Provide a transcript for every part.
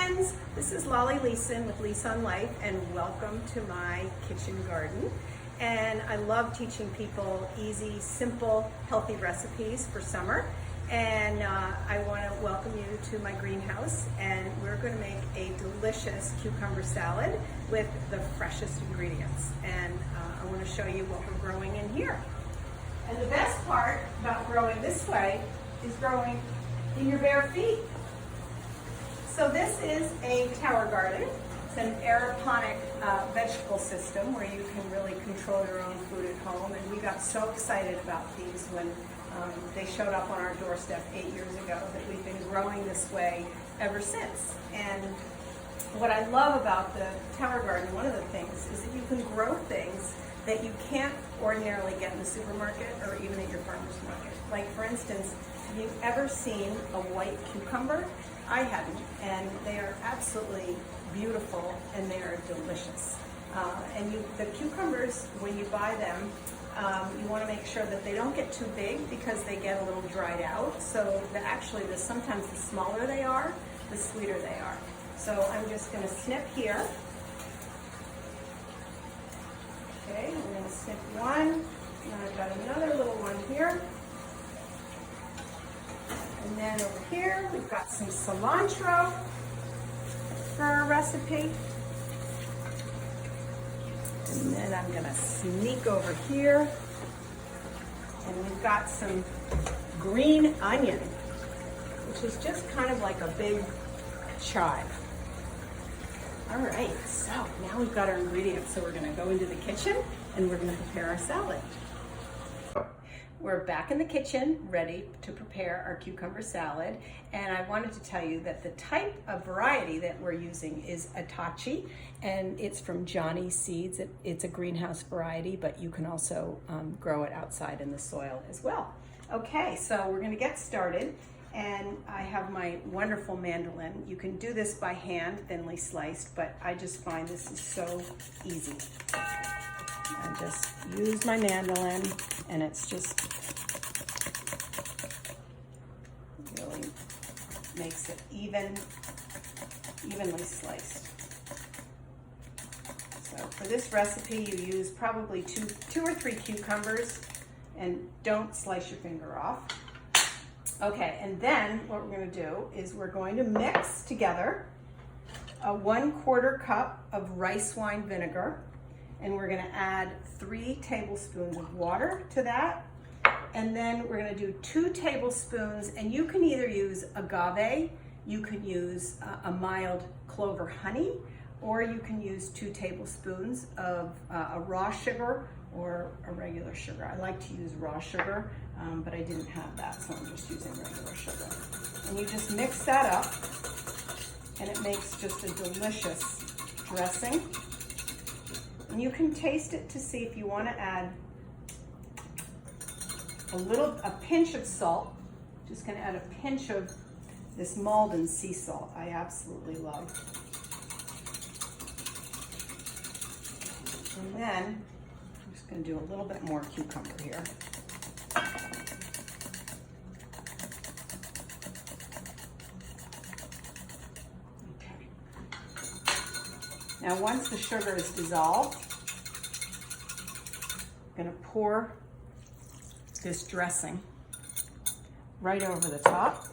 friends, this is Lolli Leeson with Leeson on Life, and welcome to my kitchen garden. And I love teaching people easy, simple, healthy recipes for summer. And I want to welcome you to my greenhouse, and we're going to make a delicious cucumber salad with the freshest ingredients. And I want to show you what we're growing in here. And the best part about growing this way is growing in your bare feet. So this is a tower garden. It's an aeroponic vegetable system where you can really control your own food at home. And we got so excited about these when they showed up on our doorstep 8 years ago, that we've been growing this way ever since. And what I love about the tower garden, one of the things, is that you can grow things that you can't ordinarily get in the supermarket or even at your farmer's market. Like, for instance, have you ever seen a white cucumber? I hadn't, and they are absolutely beautiful and they are delicious. The cucumbers, when you buy them, you want to make sure that they don't get too big because they get a little dried out. So sometimes the smaller they are, the sweeter they are. So I'm just going to snip here. Okay, I'm going to snip one, and I've got another little one here. And then over here, we've got some cilantro for our recipe. And then I'm gonna sneak over here, and we've got some green onion, which is just kind of like a big chive. All right, so now we've got our ingredients. So we're gonna go into the kitchen and we're gonna prepare our salad. We're back in the kitchen, ready to prepare our cucumber salad. And I wanted to tell you that the type of variety that we're using is Atachi, and it's from Johnny's Seeds. It's a greenhouse variety, but you can also grow it outside in the soil as well. Okay, so we're gonna get started. And I have my wonderful mandolin. You can do this by hand, thinly sliced, but I just find this is so easy. I just use my mandolin, and it's just really makes it evenly sliced. So for this recipe, you use probably two or three cucumbers, and don't slice your finger off. Okay, and then what we're going to do is we're going to mix together a 1/4 cup of rice wine vinegar. And we're gonna add 3 tablespoons of water to that. And then we're gonna do 2 tablespoons, and you can either use agave, you can use a mild clover honey, or you can use 2 tablespoons of a raw sugar or a regular sugar. I like to use raw sugar, but I didn't have that, so I'm just using regular sugar. And you just mix that up, and it makes just a delicious dressing. And you can taste it to see if you want to add a pinch of salt. Just going to add a pinch of this Malden sea salt I absolutely love. And then I'm just going to do a little bit more cucumber here. Now, once the sugar is dissolved, I'm going to pour this dressing right over the top.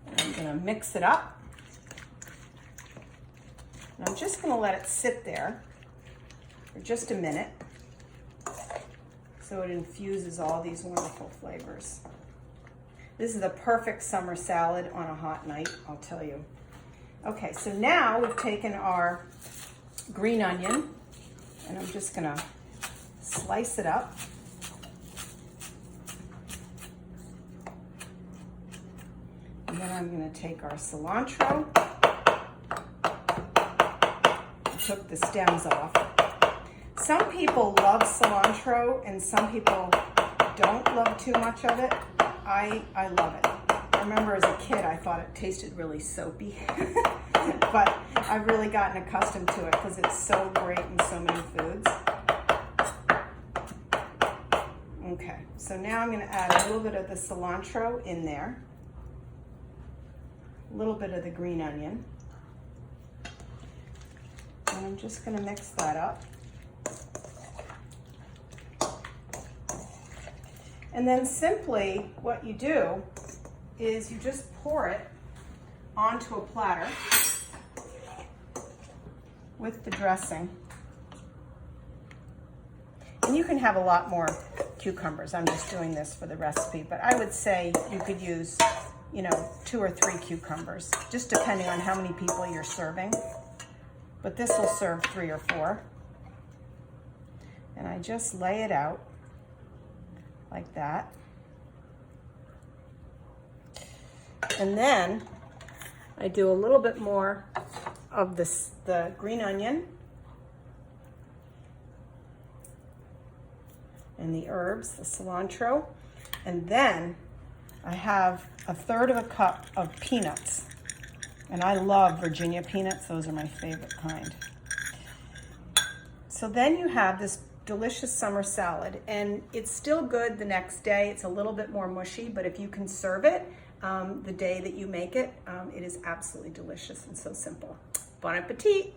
And I'm going to mix it up. And I'm just going to let it sit there for just a minute so it infuses all these wonderful flavors. This is the perfect summer salad on a hot night, I'll tell you. Okay, so now we've taken our green onion, and I'm just gonna slice it up. And then I'm gonna take our cilantro. I took the stems off. Some people love cilantro and some people don't love too much of it. I love it. I remember as a kid, I thought it tasted really soapy, but I've really gotten accustomed to it because it's so great in so many foods. Okay, so now I'm going to add a little bit of the cilantro in there, a little bit of the green onion, And I'm just going to mix that up. And then simply what you do is you just pour it onto a platter with the dressing. And you can have a lot more cucumbers. I'm just doing this for the recipe, but I would say you could use, 2 or 3 cucumbers, just depending on how many people you're serving. But this will serve 3 or 4. And I just lay it out like that. And then I do a little bit more of the green onion and the herbs, the cilantro, and then I have 1/3 of a cup of peanuts. And I love Virginia peanuts, those are my favorite kind. So then you have this delicious summer salad, and it's still good the next day. It's a little bit more mushy, but if you can serve it the day that you make it, it is absolutely delicious and so simple. Bon appetit!